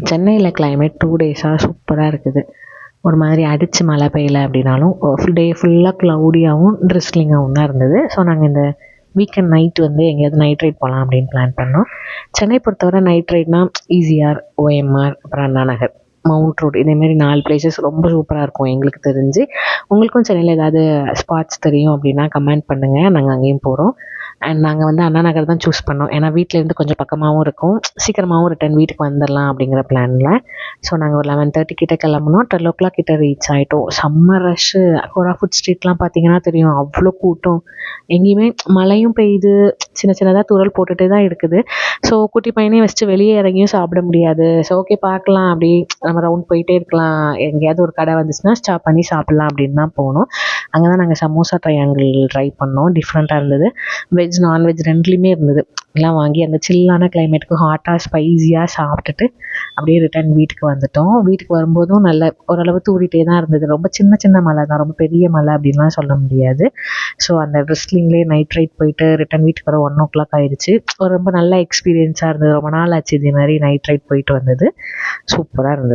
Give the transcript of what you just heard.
சென்னையில் கிளைமேட் 2 டேஸாக சூப்பராக இருக்குது. ஒரு மாதிரி அடித்து மழை பெய்யலை அப்படின்னாலும் டே ஃபுல்லாக க்ளவுடியாகவும் ட்ரிஸ்லிங்காகவும் தான் இருந்தது. ஸோ நாங்கள் இந்த வீக்கெண்ட் நைட் வந்து எங்கேயாவது நைட் ரைட் போகலாம் அப்படின்னு பிளான் பண்ணோம். சென்னை பொறுத்தவரை நைட் ரைட்னால் ஈசிஆர், OMR, அப்புறம் அண்ணா நகர், மவுண்ட் ரோட், இதேமாரி 4 பிளேசஸ் ரொம்ப சூப்பராக இருக்கும் எங்களுக்கு தெரிஞ்சு. உங்களுக்கும் சென்னையில் ஏதாவது ஸ்பாட்ஸ் தெரியும் அப்படின்னா கமெண்ட் பண்ணுங்கள், நாங்கள் அங்கேயும் போகிறோம். அண்ட் நாங்கள் வந்து அண்ணா நகர் தான் சூஸ் பண்ணோம். ஏன்னா வீட்டிலேருந்து கொஞ்சம் பக்கமாகவும் இருக்கும், சீக்கிரமாகவும் ரிட்டன் வீட்டுக்கு வந்துடலாம் அப்படிங்கிற பிளானில். ஸோ நாங்கள் ஒரு 11:30 கிட்டே கிளம்புனோம். 12 o'clock கிட்டே ரீச் ஆகிட்டோம். செம்ம ரஷ்ஷு. கோராஃபுட் ஸ்ட்ரீட்லாம் பார்த்தீங்கன்னா தெரியும், அவ்வளோ கூட்டம். எங்கேயுமே மழையும் பெய்யுது, சின்ன சின்னதாக தூரல் போட்டுகிட்டே தான் இருக்குது. ஸோ குட்டி பையனையும் வச்சுட்டு வெளியே இறங்கியும் சாப்பிட முடியாது. ஸோ ஓகே பார்க்கலாம், அப்படி நம்ம ரவுண்ட் போயிட்டே இருக்கலாம், எங்கேயாவது ஒரு கடை வந்துச்சுன்னா ஸ்டாப் பண்ணி சாப்பிட்லாம் அப்படின்னு தான் போனோம். அங்கே தான் நாங்கள் சமோசா ட்ரையாங்கிள் ட்ரை பண்ணோம். டிஃப்ரெண்ட்டாக இருந்தது. வெஜ் நான்வெஜ் ரெண்டுலேயுமே இருந்தது. எல்லாம் வாங்கி அந்த சில்லான கிளைமேட்டுக்கு ஹாட்டாக ஸ்பைஸியாக சாப்பிட்டுட்டு அப்படியே ரிட்டன் வீட்டுக்கு வந்துட்டோம். வீட்டுக்கு வரும்போதும் நல்ல ஓரளவு தூரிட்டே தான் இருந்தது. ரொம்ப சின்ன சின்ன மழை தான், ரொம்ப பெரிய மழை அப்படின்லாம் சொல்ல முடியாது. ஸோ அந்த ட்ரெஸ்லிங்லேயே நைட் ரைட் போயிட்டு ரிட்டன் வீட்டுக்கு வர 1 o'clock ஆயிடுச்சு. ஒரு ரொம்ப நல்ல எக்ஸ்பீரியன்ஸாக இருந்தது. ரொம்ப நாள் ஆச்சு இதே மாதிரி நைட் ரைட் போயிட்டு வந்தது. சூப்பராக இருந்தது.